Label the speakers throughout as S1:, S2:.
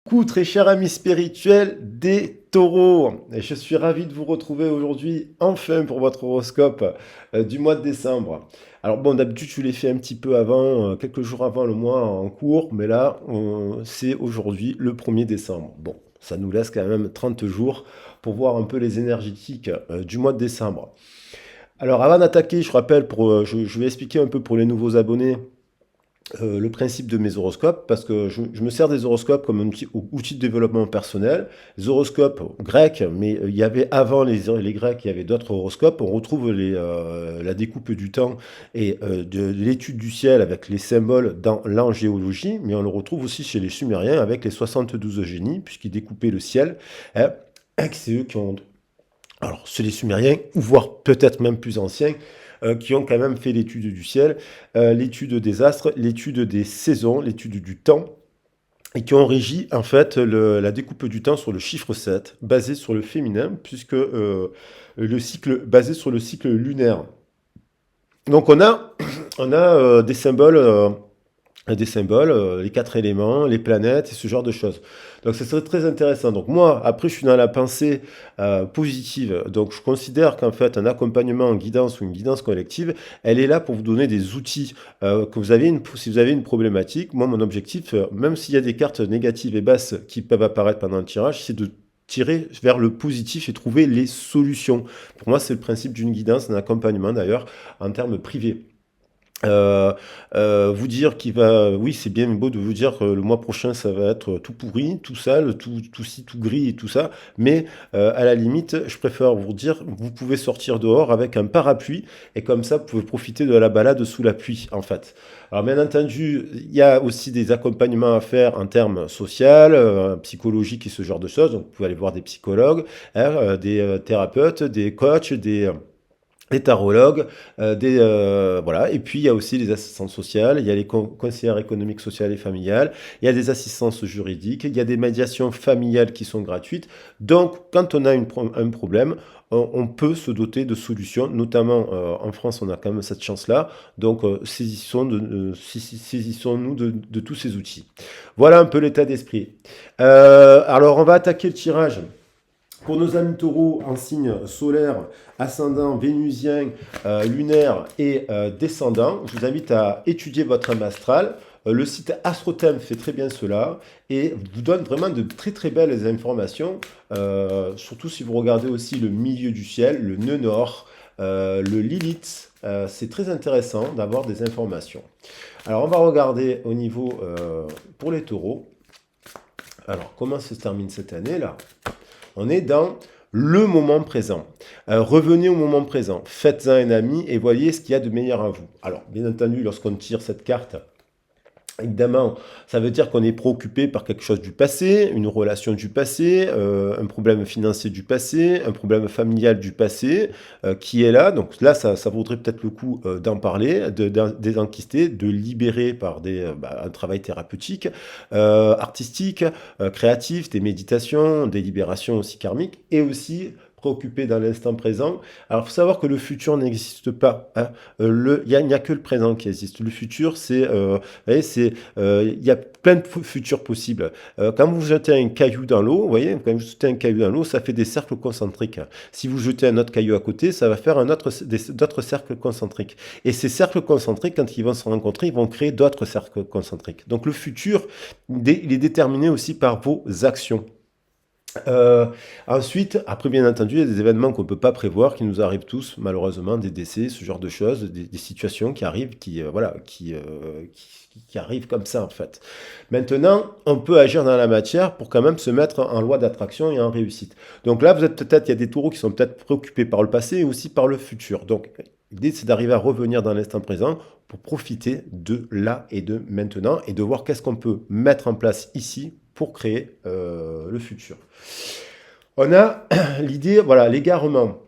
S1: Coucou très cher ami spirituel des taureaux, et je suis ravi de vous retrouver aujourd'hui enfin pour votre horoscope du mois de décembre. Alors bon, d'habitude je vous l'ai fait un petit peu avant, quelques jours avant le mois en cours, mais là c'est aujourd'hui le 1er décembre. Bon, ça nous laisse quand même 30 jours pour voir un peu les énergétiques du mois de décembre. Alors avant d'attaquer, je rappelle, je vais expliquer un peu pour les nouveaux abonnés le principe de mes horoscopes, parce que je me sers des horoscopes comme un outil de développement personnel. Les horoscopes grecs, mais il y avait avant les Grecs, il y avait d'autres horoscopes. On retrouve la découpe du temps et de l'étude du ciel avec les symboles dans l'angéologie, mais on le retrouve aussi chez les Sumériens avec les 72 génies, puisqu'ils découpaient le ciel. Hein, c'est eux qui ont alors, c'est les Sumériens, ou voire peut-être même plus anciens, qui ont quand même fait l'étude du ciel, l'étude des astres, l'étude des saisons, l'étude du temps, et qui ont régi en fait la découpe du temps sur le chiffre 7, basé sur le féminin, puisque le cycle, basé sur le cycle lunaire. Donc on a des symboles, les quatre éléments, les planètes et ce genre de choses. Donc ça serait très intéressant. Donc moi, après, je suis dans la pensée positive. Donc je considère qu'en fait, un accompagnement en guidance ou une guidance collective, elle est là pour vous donner des outils. Que vous avez si vous avez une problématique, moi, mon objectif, même s'il y a des cartes négatives et basses qui peuvent apparaître pendant le tirage, c'est de tirer vers le positif et trouver les solutions. Pour moi, c'est le principe d'une guidance, d'un accompagnement d'ailleurs, en termes privés. Euh, vous dire qu'il va, oui, c'est bien beau de vous dire que le mois prochain ça va être tout pourri, tout sale, tout ci, tout gris et tout ça, mais à la limite, je préfère vous dire, vous pouvez sortir dehors avec un parapluie et comme ça, vous pouvez profiter de la balade sous la pluie, en fait. Alors bien entendu, il y a aussi des accompagnements à faire en termes social, psychologiques et ce genre de choses. Donc, vous pouvez aller voir des psychologues, hein, des thérapeutes, des coachs, des tarologues, voilà. Et puis il y a aussi les assistantes sociales, il y a les conseillères économiques, sociales et familiales, il y a des assistances juridiques, il y a des médiations familiales qui sont gratuites. Donc quand on a un problème, on peut se doter de solutions, notamment en France, on a quand même cette chance-là. Donc saisissons-nous de tous ces outils. Voilà un peu l'état d'esprit. Alors on va attaquer le tirage. Pour nos amis taureaux en signe solaire, ascendant, vénusien, lunaire et descendant, je vous invite à étudier votre thème astral. Le site AstroThème fait très bien cela et vous donne vraiment de très très belles informations, surtout si vous regardez aussi le milieu du ciel, le nœud nord, le Lilith. C'est très intéressant d'avoir des informations. Alors on va regarder au niveau pour les taureaux. Alors comment se termine cette année là? On est dans le moment présent. Revenez au moment présent. Faites-en un ami et voyez ce qu'il y a de meilleur en vous. Alors, bien entendu, lorsqu'on tire cette carte, évidemment, ça veut dire qu'on est préoccupé par quelque chose du passé, une relation du passé, un problème financier du passé, un problème familial du passé qui est là. Donc là, ça vaudrait peut-être le coup d'en parler, désenquister, de libérer par un travail thérapeutique, artistique, créatif, des méditations, des libérations aussi karmiques, et aussi préoccupé dans l'instant présent. Alors, il faut savoir que le futur n'existe pas. Hein. Il n'y a que le présent qui existe. Le futur, vous voyez, il y a plein de futurs possibles. Quand vous jetez un caillou dans l'eau, vous voyez, quand vous jetez un caillou dans l'eau, ça fait des cercles concentriques. Si vous jetez un autre caillou à côté, ça va faire d'autres cercles concentriques. Et ces cercles concentriques, quand ils vont se rencontrer, ils vont créer d'autres cercles concentriques. Donc le futur, il est déterminé aussi par vos actions. Ensuite, après bien entendu, il y a des événements qu'on ne peut pas prévoir, qui nous arrivent tous, malheureusement, des décès, ce genre de choses, des situations qui arrivent, qui arrivent comme ça en fait. Maintenant, on peut agir dans la matière pour quand même se mettre en loi d'attraction et en réussite. Donc là, il y a des taureaux qui sont peut-être préoccupés par le passé et aussi par le futur. Donc l'idée, c'est d'arriver à revenir dans l'instant présent pour profiter de là et de maintenant et de voir qu'est-ce qu'on peut mettre en place ici pour créer le futur. On a l'idée, voilà, l'égarement.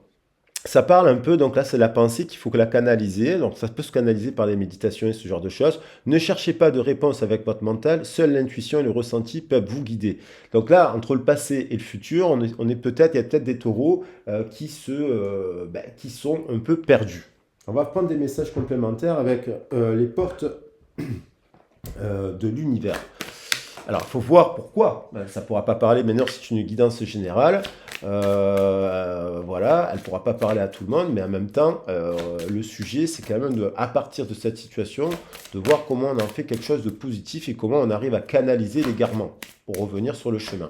S1: Ça parle un peu, donc là c'est la pensée qu'il faut que la canaliser, donc ça peut se canaliser par des méditations et ce genre de choses. Ne cherchez pas de réponse avec votre mental, seule l'intuition et le ressenti peuvent vous guider. Donc là, entre le passé et le futur, il y a peut-être des taureaux qui sont un peu perdus. On va prendre des messages complémentaires avec les portes de l'univers. Alors, il faut voir pourquoi. Ça ne pourra pas parler, maintenant c'est une guidance générale. Voilà, elle ne pourra pas parler à tout le monde, mais en même temps, le sujet, c'est quand même, à partir de cette situation, de voir comment on en fait quelque chose de positif et comment on arrive à canaliser l'égarement pour revenir sur le chemin.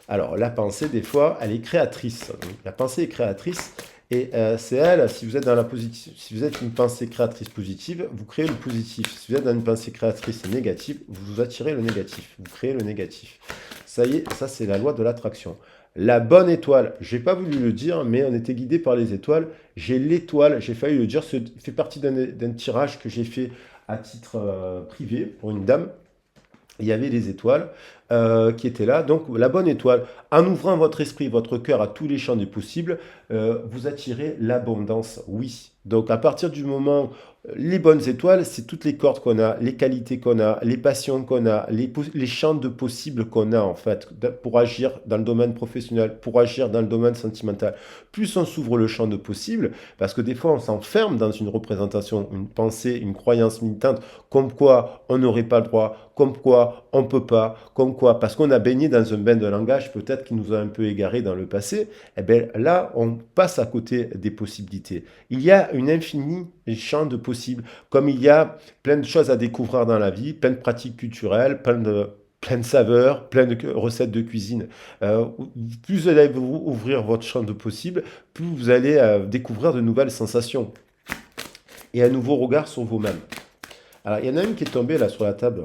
S1: Alors, la pensée, des fois, elle est créatrice. Donc, la pensée est créatrice et c'est elle, si vous êtes dans la positive, si vous êtes une pensée créatrice positive, vous créez le positif. Si vous êtes dans une pensée créatrice négative, vous attirez le négatif, vous créez le négatif. Ça y est, ça c'est la loi de l'attraction. La bonne étoile, j'ai pas voulu le dire, mais on était guidé par les étoiles. J'ai l'étoile, j'ai failli le dire, ça fait partie d'un tirage que j'ai fait à titre privé pour une dame. Il y avait les étoiles qui étaient là. Donc la bonne étoile, en ouvrant votre esprit, votre cœur à tous les champs des possibles, vous attirez l'abondance, oui. Donc à partir du moment, les bonnes étoiles, c'est toutes les cordes qu'on a, les qualités qu'on a, les passions qu'on a, les champs de possibles qu'on a en fait, pour agir dans le domaine professionnel, pour agir dans le domaine sentimental. Plus on s'ouvre le champ de possibles, parce que des fois on s'enferme dans une représentation, une pensée, une croyance militante, comme quoi on n'aurait pas le droit, comme quoi on ne peut pas, comme quoi, parce qu'on a baigné dans un bain de langage peut-être qui nous a un peu égaré dans le passé, et bien là, on passe à côté des possibilités. Il y a une infinie champ de possibles, comme il y a plein de choses à découvrir dans la vie, plein de pratiques culturelles, plein de saveurs, plein de recettes de cuisine. Euh, Plus vous allez ouvrir votre champ de possibles, plus vous allez découvrir de nouvelles sensations et un nouveau regard sur vous-même. Alors, il y en a une qui est tombée là sur la table.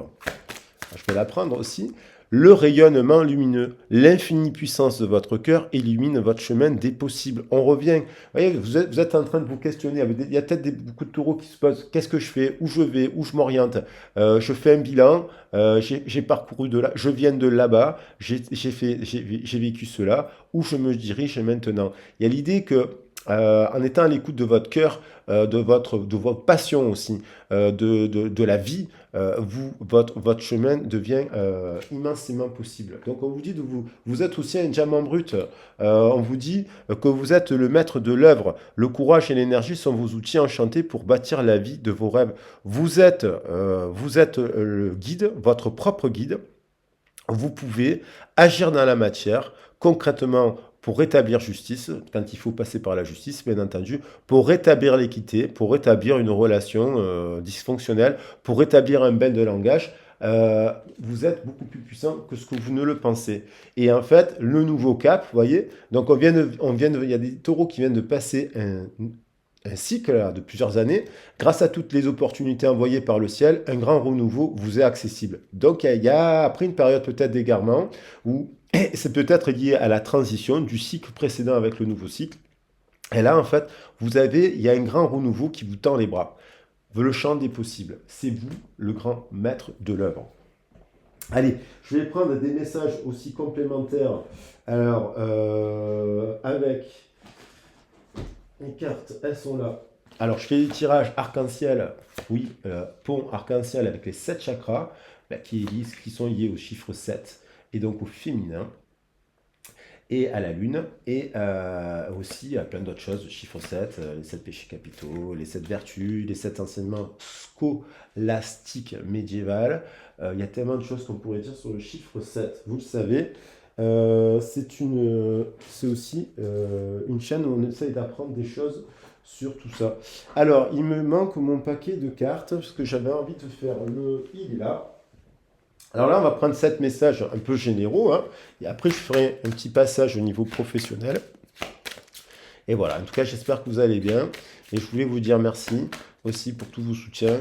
S1: Je peux la prendre aussi. Le rayonnement lumineux, l'infinie puissance de votre cœur illumine votre chemin des possibles. On revient. Vous voyez, vous êtes en train de vous questionner. Il y a peut-être beaucoup de taureaux qui se posent. Qu'est-ce que je fais? Où je vais? Où je m'oriente? Je fais un bilan. J'ai parcouru de là. Je viens de là-bas. J'ai vécu cela. Où je me dirige maintenant? Il y a l'idée que en étant à l'écoute de votre cœur, de votre passion aussi, de la vie, votre chemin devient immensément possible. Donc on vous dit, vous êtes aussi un diamant brut. On vous dit que vous êtes le maître de l'œuvre. Le courage et l'énergie sont vos outils enchantés pour bâtir la vie de vos rêves. Vous êtes le guide, votre propre guide. Vous pouvez agir dans la matière, concrètement pour rétablir justice, quand il faut passer par la justice, bien entendu, pour rétablir l'équité, pour rétablir une relation dysfonctionnelle, pour rétablir un bain de langage. Vous êtes beaucoup plus puissant que ce que vous ne le pensez. Et en fait, le nouveau cap, vous voyez, donc il y a des taureaux qui viennent de passer un cycle là, de plusieurs années, grâce à toutes les opportunités envoyées par le ciel, un grand renouveau vous est accessible. Donc il y a après une période peut-être d'égarement, où c'est peut-être lié à la transition du cycle précédent avec le nouveau cycle. Et là, en fait, il y a un grand renouveau qui vous tend les bras. Le champ des possibles. C'est vous, le grand maître de l'œuvre. Allez, je vais prendre des messages aussi complémentaires. Alors, avec les cartes, elles sont là. Alors, je fais des tirages arc-en-ciel, oui, pont arc-en-ciel avec les 7 chakras, qui sont liés au chiffre 7 et donc au féminin et à la lune, et aussi à plein d'autres choses, le chiffre 7, les 7 péchés capitaux, les 7 vertus, les 7 enseignements scolastiques médiévales. Il y a tellement de choses qu'on pourrait dire sur le chiffre 7, vous le savez. C'est aussi une chaîne où on essaye d'apprendre des choses sur tout ça. Alors, il me manque mon paquet de cartes, parce que j'avais envie de faire il est là. Alors là, on va prendre 7 messages un peu généraux, hein, et après je ferai un petit passage au niveau professionnel. Et voilà, en tout cas, j'espère que vous allez bien. Et je voulais vous dire merci aussi pour tous vos soutiens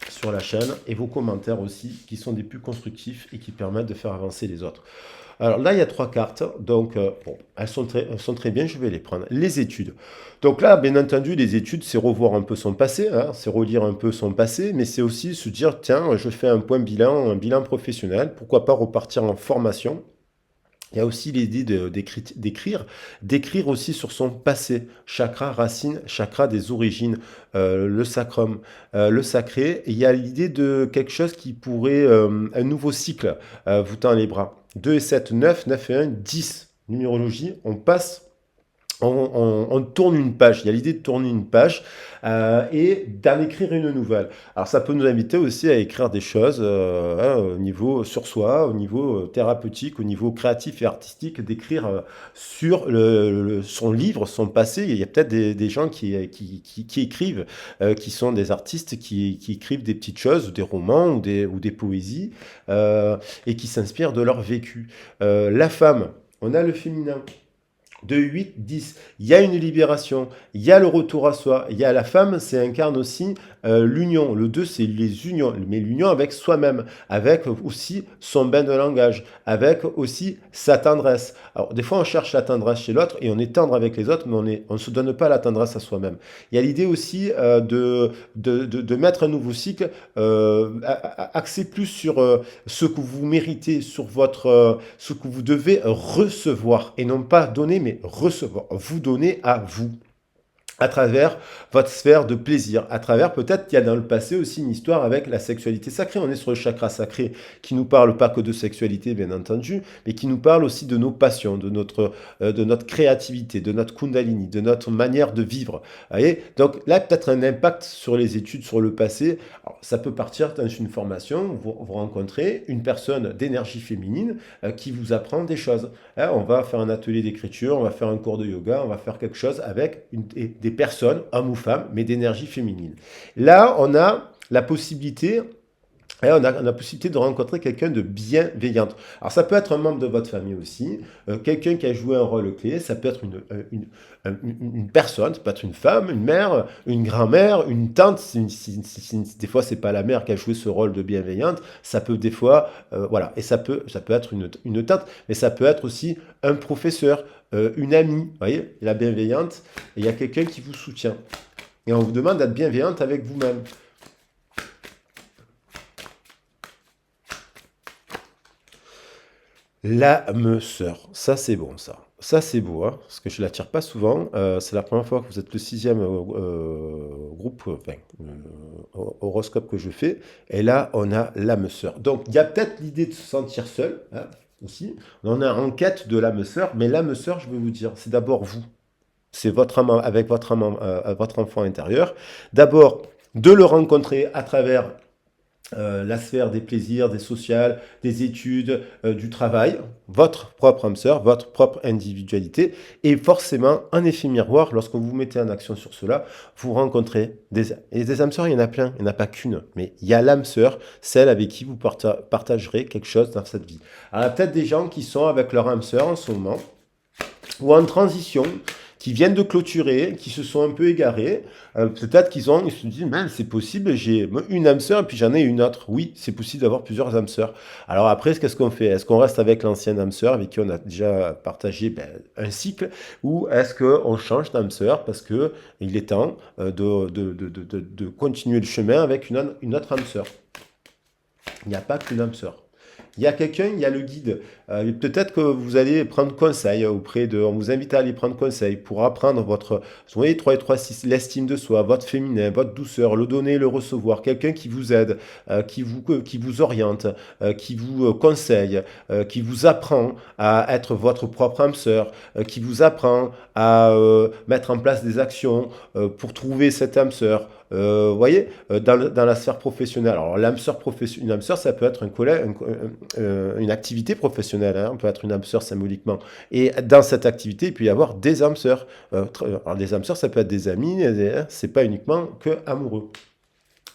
S1: sur la chaîne et vos commentaires aussi, qui sont des plus constructifs et qui permettent de faire avancer les autres. Alors là, il y a 3 cartes, donc bon, elles sont très bien, je vais les prendre. Les études. Donc là, bien entendu, les études, c'est revoir un peu son passé, hein, c'est relire un peu son passé, mais c'est aussi se dire, tiens, je fais un bilan professionnel, pourquoi pas repartir en formation. Il y a aussi l'idée d'écrire aussi sur son passé, chakra racine, chakra des origines, le sacrum, le sacré. Et il y a l'idée de quelque chose qui pourrait, un nouveau cycle, vous tend les bras. 2 et 7, 9, 9 et 1, 10. Numérologie, on passe on tourne une page. Il y a l'idée de tourner une page et d'en écrire une nouvelle. Alors ça peut nous inviter aussi à écrire des choses au niveau sur soi, au niveau thérapeutique, au niveau créatif et artistique, d'écrire sur son livre, son passé. Il y a peut-être des gens qui écrivent, qui sont des artistes qui écrivent des petites choses, des romans ou des poésies, et qui s'inspirent de leur vécu. La femme, on a le féminin de 8, 10. Il y a une libération, il y a le retour à soi, il y a la femme, c'est incarne aussi l'union. Le 2, c'est les unions, mais l'union avec soi-même, avec aussi son bain de langage, avec aussi sa tendresse. Alors, des fois, on cherche la tendresse chez l'autre et on est tendre avec les autres, mais on ne se donne pas la tendresse à soi-même. Il y a l'idée aussi de mettre un nouveau cycle, axé plus sur ce que vous méritez, sur ce que vous devez recevoir, et non pas donner, mais recevoir. Vous donnez à vous à travers votre sphère de plaisir, à travers peut-être qu'il y a dans le passé aussi une histoire avec la sexualité sacrée. On est sur le chakra sacré qui nous parle pas que de sexualité, bien entendu, mais qui nous parle aussi de nos passions, de notre créativité, de notre kundalini, de notre manière de vivre. Vous voyez, donc là, peut-être un impact sur les études, sur le passé. Alors, ça peut partir dans une formation, vous rencontrez une personne d'énergie féminine qui vous apprend des choses. Hein, on va faire un atelier d'écriture, on va faire un cours de yoga, on va faire quelque chose avec des personnes, hommes ou femmes, mais d'énergie féminine. Là, on a la possibilité on a la possibilité de rencontrer quelqu'un de bienveillant. Alors ça peut être un membre de votre famille aussi, quelqu'un qui a joué un rôle clé, ça peut être une personne, ça peut être une femme, une mère, une grand-mère, une tante, des fois c'est pas la mère qui a joué ce rôle de bienveillante, ça peut des fois, voilà, et ça peut être une tante, mais ça peut être aussi un professeur, une amie, vous voyez, la bienveillante, et il y a quelqu'un qui vous soutient. Et on vous demande d'être bienveillante avec vous-même. L'âme sœur, ça c'est bon ça. Ça c'est beau, hein, parce que je ne la tire pas souvent. C'est la première fois que vous êtes le sixième groupe, enfin, horoscope que je fais. Et là, on a l'âme sœur. Donc, il y a peut-être l'idée de se sentir seul, hein, aussi. On en a en quête de l'âme sœur, mais l'âme sœur, je vais vous dire, c'est d'abord vous. C'est votre âme avec votre enfant intérieur. D'abord, de le rencontrer à travers la sphère des plaisirs, des sociales, des études, du travail, votre propre âme sœur, votre propre individualité, et forcément, un effet miroir, lorsque vous vous mettez en action sur cela, vous rencontrez des âmes sœurs, il y en a plein, il n'y en a pas qu'une, mais il y a l'âme sœur, celle avec qui vous partagerez quelque chose dans cette vie. Alors, il y a peut-être des gens qui sont avec leur âme sœur en ce moment, ou en transition, qui viennent de clôturer, qui se sont un peu égarés. Peut-être ils se disent, mais c'est possible, j'ai une âme sœur et puis j'en ai une autre. Oui, c'est possible d'avoir plusieurs âmes sœurs. Alors après, qu'est-ce qu'on fait? Est-ce qu'on reste avec l'ancienne âme sœur avec qui on a déjà partagé un cycle, ou est-ce qu'on change d'âme sœur parce que il est temps de continuer le chemin avec une autre âme sœur? Il n'y a pas qu'une âme sœur. Il y a quelqu'un, il y a le guide. Peut-être que vous allez prendre conseil auprès de... On vous invite à aller prendre conseil pour apprendre votre... Vous voyez, 3 et 3, 6, l'estime de soi, votre féminin, votre douceur, le donner, le recevoir. Quelqu'un qui vous aide, qui vous oriente, qui vous conseille, qui vous apprend à être votre propre âme sœur, qui vous apprend à mettre en place des actions pour trouver cette âme sœur. Voyez, dans la sphère professionnelle. Alors, une âme sœur, ça peut être un collègue, une activité professionnelle, hein, on peut être une âme sœur symboliquement. Et dans cette activité, il peut y avoir des âmes sœurs. Alors, des âmes sœurs, ça peut être des amis, hein, c'est pas uniquement que amoureux.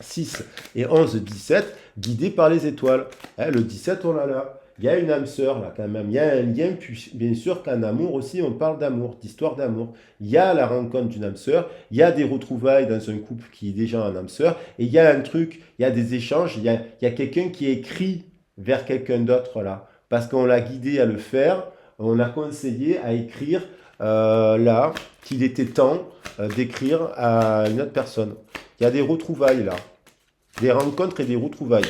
S1: 6 et 11, 17, guidés par les étoiles. Hein, le 17, on l'a là. Il y a une âme sœur là quand même, il y a un lien, puis bien sûr qu'en amour aussi, on parle d'amour, d'histoire d'amour. Il y a la rencontre d'une âme sœur, il y a des retrouvailles dans un couple qui est déjà un âme sœur, et il y a un truc, il y a des échanges, il y a quelqu'un qui écrit vers quelqu'un d'autre là, parce qu'on l'a guidé à le faire, on l'a conseillé à écrire là, qu'il était temps d'écrire à une autre personne. Il y a des retrouvailles là, des rencontres et des retrouvailles.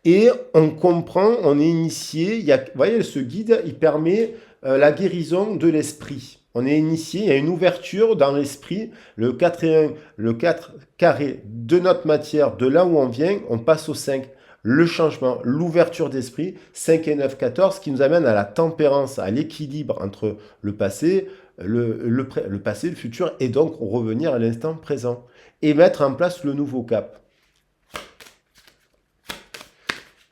S1: Et on comprend, on est initié, vous voyez, ce guide, il permet la guérison de l'esprit. On est initié, il y a une ouverture dans l'esprit, le 4 et 1, le 4 carré de notre matière, de là où on vient, on passe au 5. le changement, l'ouverture d'esprit, 5 et 9, 14, qui nous amène à la tempérance, à l'équilibre entre le passé, le passé, le futur, et donc revenir à l'instant présent, et mettre en place le nouveau cap.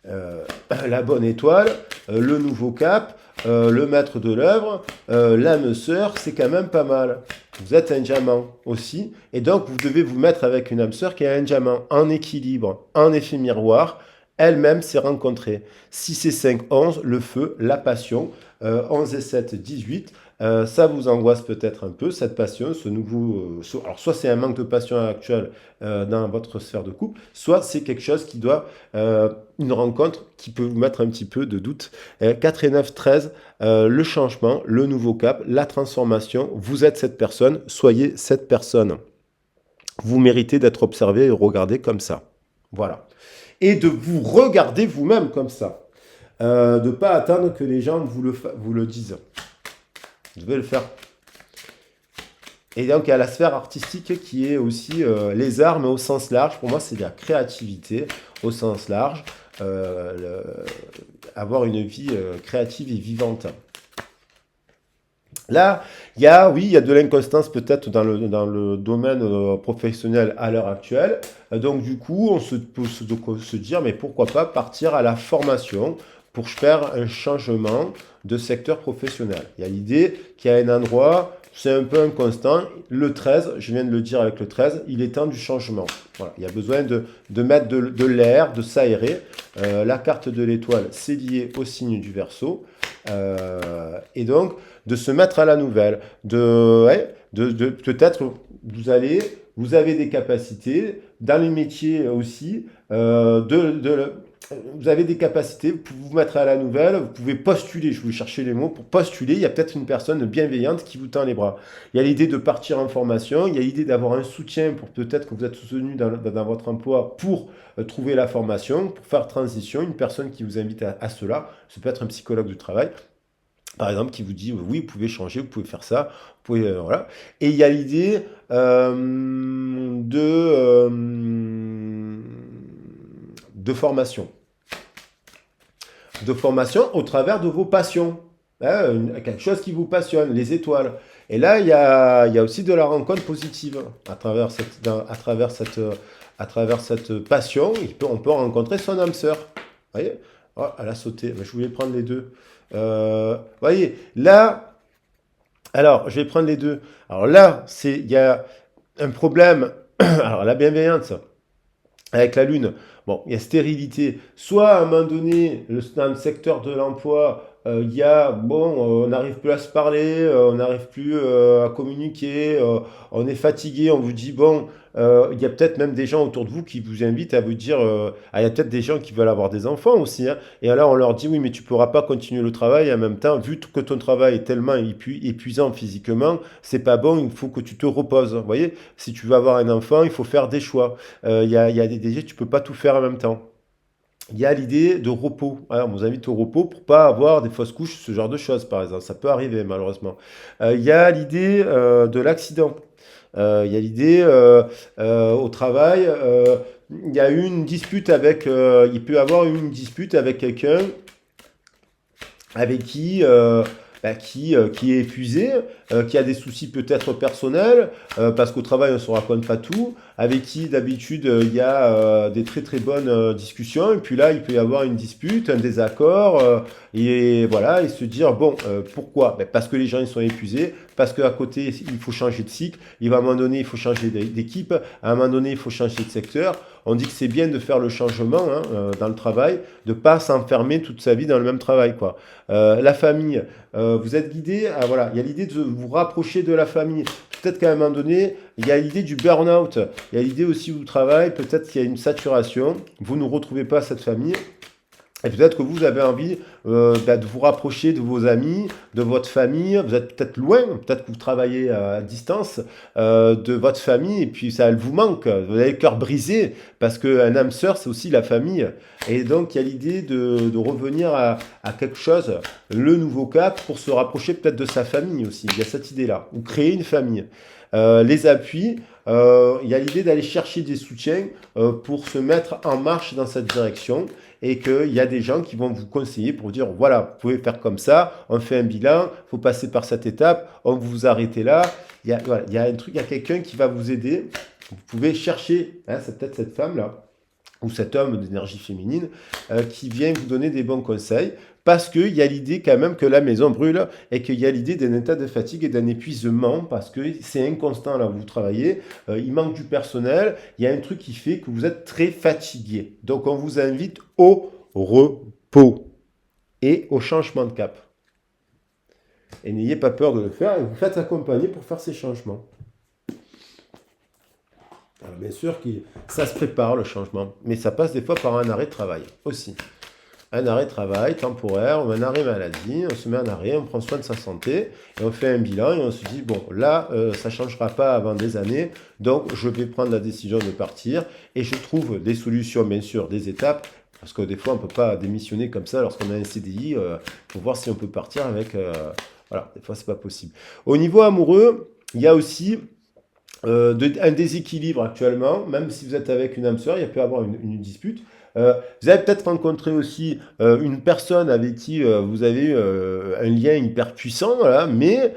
S1: Euh, la bonne étoile, le nouveau cap, le maître de l'œuvre, l'âme sœur, c'est quand même pas mal. Vous êtes un diamant aussi, et donc vous devez vous mettre avec une âme sœur qui est un diamant en équilibre, en effet miroir, elle-même s'est rencontrée. 6 et 5, 11, le feu, la passion, 11 et 7, 18, ça vous angoisse peut-être un peu, cette passion, ce nouveau... alors soit c'est un manque de passion actuel dans votre sphère de couple, soit c'est quelque chose qui doit... une rencontre qui peut vous mettre un petit peu de doute. 4 et 9, 13, le changement, le nouveau cap, la transformation, vous êtes cette personne, soyez cette personne. Vous méritez d'être observé et regardé comme ça. Voilà. Et de vous regarder vous-même comme ça. De ne pas attendre que les gens vous le disent. Vous devez le faire. Et donc, il y a la sphère artistique qui est aussi les arts, mais au sens large. Pour moi, c'est de la créativité au sens large. Avoir une vie créative et vivante. Là, il y a de l'inconstance peut-être dans le domaine professionnel à l'heure actuelle. Donc, du coup, on peut se dire, mais pourquoi pas partir à la formation pour faire un changement de secteur professionnel. Il y a l'idée qu'il y a un endroit, c'est un peu inconstant. Le 13, je viens de le dire avec le 13, il est temps du changement. Voilà, il y a besoin de mettre de l'air, de s'aérer. La carte de l'étoile, c'est lié au signe du Verseau. Et donc, de se mettre à la nouvelle, peut-être vous avez des capacités dans les métiers aussi, vous avez des capacités, vous pouvez vous mettre à la nouvelle, vous pouvez postuler, je vais chercher les mots, pour postuler, il y a peut-être une personne bienveillante qui vous tend les bras. Il y a l'idée de partir en formation, il y a l'idée d'avoir un soutien pour peut-être que vous êtes soutenu dans votre emploi pour trouver la formation, pour faire transition, une personne qui vous invite à cela, ça peut être un psychologue du travail, par exemple, qui vous dit oui, vous pouvez changer, vous pouvez faire ça, vous pouvez voilà. Et il y a l'idée de formation, au travers de vos passions, hein, quelque chose qui vous passionne, les étoiles. Et là, il y a aussi de la rencontre positive à travers cette passion. On peut rencontrer son âme sœur. Vous voyez? Oh, elle a sauté. Je voulais prendre les deux. Voyez, là, alors, je vais prendre les deux. Alors là, il y a un problème. Alors, la bienveillance avec la Lune. Bon, il y a stérilité. Soit à un moment donné, dans le secteur de l'emploi, il y a, on n'arrive plus à se parler, on n'arrive plus à communiquer, on est fatigué, on vous dit, il y a peut-être même des gens autour de vous qui vous invitent à vous dire, il y a peut-être des gens qui veulent avoir des enfants aussi, hein, et alors on leur dit, oui, mais tu ne pourras pas continuer le travail, et en même temps, vu que ton travail est tellement épuisant physiquement, c'est pas bon, il faut que tu te reposes. Vous voyez, si tu veux avoir un enfant, il faut faire des choix. Il y a des tu peux pas tout faire en même temps. Il y a l'idée de repos. Alors, on vous invite au repos pour pas avoir des fausses couches, ce genre de choses, par exemple. Ça peut arriver, malheureusement. Il y a l'idée de l'accident. Il y a l'idée au travail. Il y a eu une dispute il peut y avoir eu une dispute avec quelqu'un avec qui est épuisé, qui a des soucis peut-être personnels, parce qu'au travail on ne se raconte pas tout, avec qui d'habitude il y a des très très bonnes discussions, et puis là il peut y avoir une dispute, un désaccord, et voilà, et se dire pourquoi? Parce que les gens ils sont épuisés, parce qu'à côté il faut changer de cycle, à un moment donné il faut changer d'équipe, à un moment donné il faut changer de secteur. On dit que c'est bien de faire le changement dans le travail, de ne pas s'enfermer toute sa vie dans le même travail, quoi. La famille, vous êtes guidé, voilà, il y a l'idée de vous rapprocher de la famille. Peut-être qu'à un moment donné, il y a l'idée du burn-out, il y a l'idée aussi du travail, peut-être qu'il y a une saturation, vous ne retrouvez pas cette famille. Et peut-être que vous avez envie de vous rapprocher de vos amis, de votre famille. Vous êtes peut-être loin, peut-être que vous travaillez à distance de votre famille et puis ça, elle vous manque. Vous avez le cœur brisé parce qu'un âme sœur, c'est aussi la famille. Et donc, il y a l'idée de revenir à quelque chose, le nouveau cap, pour se rapprocher peut-être de sa famille aussi. Il y a cette idée-là, ou créer une famille. Les appuis, il y a l'idée d'aller chercher des soutiens pour se mettre en marche dans cette direction et qu'il y a des gens qui vont vous conseiller pour dire, voilà, vous pouvez faire comme ça, on fait un bilan, il faut passer par cette étape, on vous arrêtez là. Voilà, il y a un truc, il y a quelqu'un qui va vous aider. Vous pouvez chercher, hein, c'est peut-être cette femme-là, ou cet homme d'énergie féminine, qui vient vous donner des bons conseils, parce qu'il y a l'idée quand même que la maison brûle, et qu'il y a l'idée d'un état de fatigue et d'un épuisement, parce que c'est inconstant là où vous travaillez, il manque du personnel, il y a un truc qui fait que vous êtes très fatigué. Donc on vous invite au repos et au changement de cap. Et n'ayez pas peur de le faire, et vous faites accompagner pour faire ces changements. Alors bien sûr que ça se prépare le changement, mais ça passe des fois par un arrêt de travail aussi. Un arrêt de travail temporaire ou un arrêt maladie, on se met en arrêt, on prend soin de sa santé et on fait un bilan et on se dit bon là ça ne changera pas avant des années, donc je vais prendre la décision de partir et je trouve des solutions bien sûr, des étapes, parce que des fois on ne peut pas démissionner comme ça lorsqu'on a un CDI, pour voir si on peut partir avec... voilà, des fois c'est pas possible. Au niveau amoureux, il y a aussi un déséquilibre actuellement, même si vous êtes avec une âme sœur, il peut y avoir une dispute. Vous avez peut-être rencontré aussi une personne avec qui vous avez eu un lien hyper puissant, voilà, mais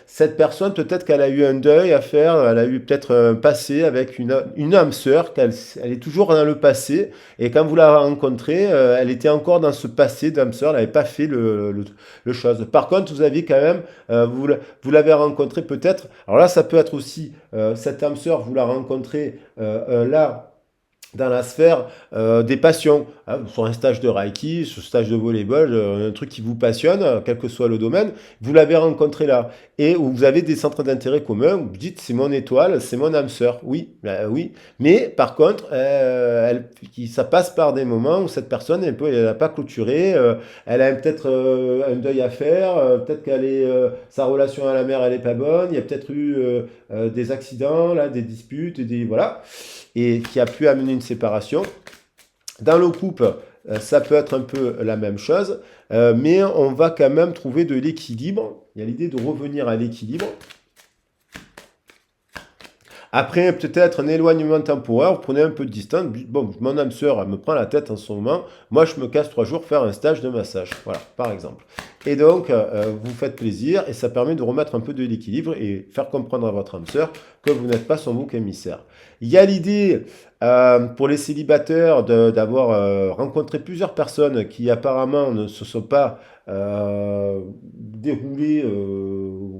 S1: cette personne, peut-être qu'elle a eu un deuil à faire, elle a eu peut-être un passé avec une âme sœur, elle est toujours dans le passé, et quand vous la rencontrez, elle était encore dans ce passé d'âme sœur, elle n'avait pas fait le chose. Par contre, vous aviez quand même, vous l'avez rencontré peut-être, alors là, ça peut être aussi, cette âme sœur, vous la rencontrez là, dans la sphère des passions, hein, sur un stage de Reiki, sur un stage de volleyball, un truc qui vous passionne, quel que soit le domaine, vous l'avez rencontré là, et où vous avez des centres d'intérêt communs, vous dites c'est mon étoile, c'est mon âme sœur, oui, oui, mais par contre, ça passe par des moments où cette personne, elle n'a pas clôturé, elle a peut-être un deuil à faire, peut-être sa relation à la mère, elle n'est pas bonne, il y a peut-être eu des accidents, là, des disputes, voilà, et qui a pu amener une séparation. Dans le couple, ça peut être un peu la même chose, mais on va quand même trouver de l'équilibre. Il y a l'idée de revenir à l'équilibre. Après, peut-être un éloignement temporaire, vous prenez un peu de distance. Bon, mon âme sœur, elle me prend la tête en ce moment. Moi, je me casse 3 jours faire un stage de massage. Voilà, par exemple. Et donc, vous faites plaisir et ça permet de remettre un peu de l'équilibre et faire comprendre à votre âme sœur que vous n'êtes pas son bouc émissaire. Il y a l'idée pour les célibataires d'avoir rencontré plusieurs personnes qui apparemment ne se sont pas déroulées,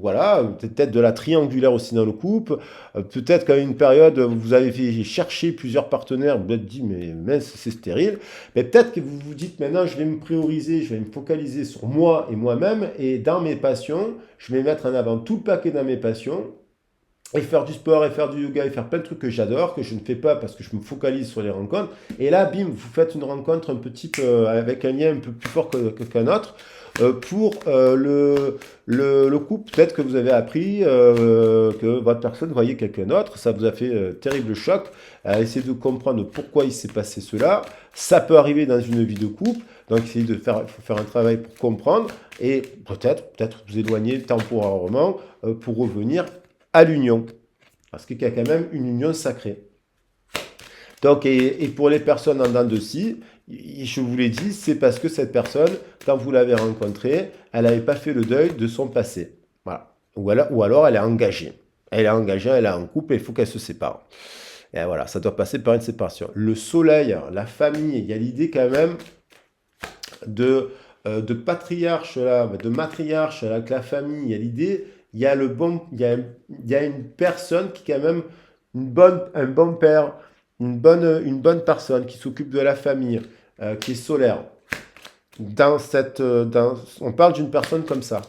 S1: voilà, peut-être de la triangulaire aussi dans le couple, peut-être qu'à une période vous avez fait chercher plusieurs partenaires, vous vous êtes dit mais mince c'est stérile, mais peut-être que vous vous dites maintenant je vais me prioriser, je vais me focaliser sur moi et moi-même et dans mes passions, je vais mettre en avant tout le paquet dans mes passions et faire du sport et faire du yoga et faire plein de trucs que j'adore, que je ne fais pas parce que je me focalise sur les rencontres. Et là, bim, vous faites une rencontre un petit peu avec un lien un peu plus fort qu'un autre. Pour le couple, peut-être que vous avez appris que votre personne voyait quelqu'un d'autre, ça vous a fait terrible choc, à essayer de comprendre pourquoi il s'est passé cela. Ça peut arriver dans une vie de couple, donc essayez de faire, faut faire un travail pour comprendre et peut-être vous éloigner temporairement pour revenir à l'union, parce qu'il y a quand même une union sacrée. Donc, et pour les personnes en dents de scie, je vous l'ai dit, c'est parce que cette personne, quand vous l'avez rencontrée, elle n'avait pas fait le deuil de son passé. Voilà. Ou alors elle est engagée. Elle est engagée, elle a un couple et il faut qu'elle se sépare. Et voilà, ça doit passer par une séparation. Le soleil, la famille, il y a l'idée quand même de patriarche, là, de matriarche avec la famille. Il y a l'idée, il y a une personne qui est quand même un bon père, une bonne personne qui s'occupe de la famille, qui est solaire. On parle d'une personne comme ça,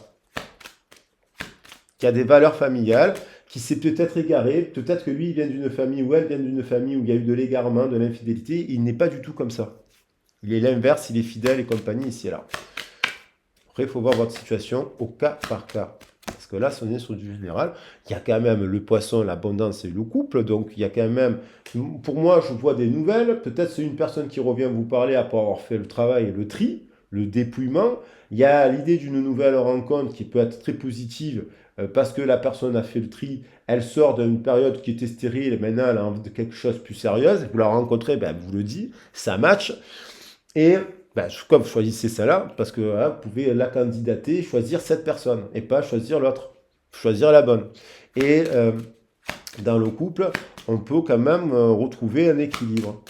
S1: qui a des valeurs familiales, qui s'est peut-être égaré, peut-être que lui, il vient d'une famille ou elle vient d'une famille où il y a eu de l'égarement, de l'infidélité, il n'est pas du tout comme ça. Il est l'inverse, il est fidèle et compagnie ici et là. Après, il faut voir votre situation au cas par cas. Parce que là, si on est sur du général, il y a quand même le poisson, l'abondance et le couple. Donc, il y a quand même, pour moi, je vois des nouvelles. Peut-être c'est une personne qui revient vous parler après avoir fait le travail et le tri. le dépouillement. Il y a l'idée d'une nouvelle rencontre qui peut être très positive parce que la personne a fait le tri, elle sort d'une période qui était stérile, et maintenant elle a envie de quelque chose de plus sérieuse. Vous la rencontrez, ben, vous le dites, ça match. Et ben, comme vous choisissez celle-là, parce que hein, vous pouvez la candidater, choisir cette personne et pas choisir l'autre, choisir la bonne. Et dans le couple, on peut quand même retrouver un équilibre.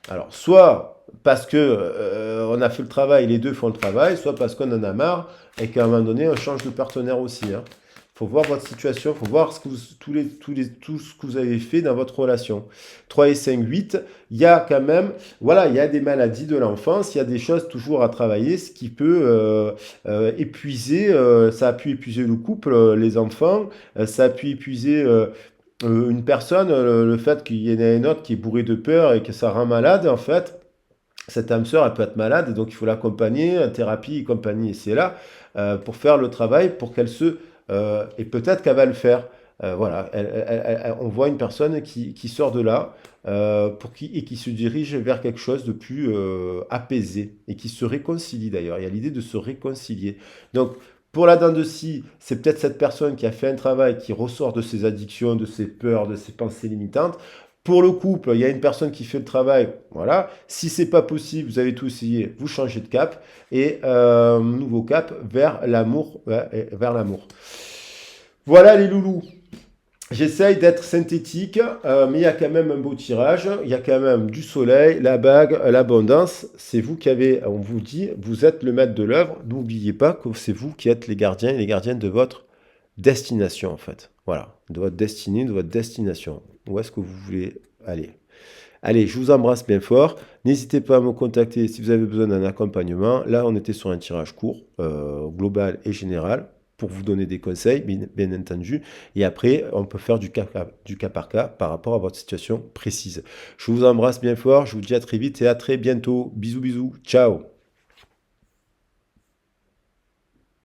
S1: Alors, soit parce que on a fait le travail, les deux font le travail, soit parce qu'on en a marre et qu'à un moment donné, on change de partenaire aussi. Il faut voir votre situation, il faut voir ce que tout ce que vous avez fait dans votre relation. 3 et 5, 8, il y a quand même, voilà, il y a des maladies de l'enfance, il y a des choses toujours à travailler, ce qui peut épuiser, ça a pu épuiser le couple, les enfants, ça a pu épuiser une personne, le fait qu'il y en ait une autre qui est bourrée de peur et que ça rend malade, en fait, cette âme sœur, elle peut être malade, et donc il faut l'accompagner, en thérapie et compagnie. Et c'est là pour faire le travail, pour qu'elle se... et peut-être qu'elle va le faire. Voilà, on voit une personne qui sort de là et qui se dirige vers quelque chose de plus apaisé et qui se réconcilie d'ailleurs. Il y a l'idée de se réconcilier. Donc, pour la dent de scie, c'est peut-être cette personne qui a fait un travail, qui ressort de ses addictions, de ses peurs, de ses pensées limitantes. Pour le couple, il y a une personne qui fait le travail, voilà. Si c'est pas possible, vous avez tout essayé, vous changez de cap et nouveau cap vers l'amour, vers l'amour. Voilà les loulous. J'essaye d'être synthétique, mais il y a quand même un beau tirage, il y a quand même du soleil, la bague, l'abondance. C'est vous qui avez, on vous dit, vous êtes le maître de l'œuvre. N'oubliez pas que c'est vous qui êtes les gardiens et les gardiennes de votre destination, en fait. Voilà, de votre destinée, de votre destination. Où est-ce que vous voulez aller? Allez, je vous embrasse bien fort. N'hésitez pas à me contacter si vous avez besoin d'un accompagnement. Là, on était sur un tirage court, global et général, pour vous donner des conseils, bien entendu. Et après, on peut faire du cas par cas par rapport à votre situation précise. Je vous embrasse bien fort. Je vous dis à très vite et à très bientôt. Bisous, bisous. Ciao.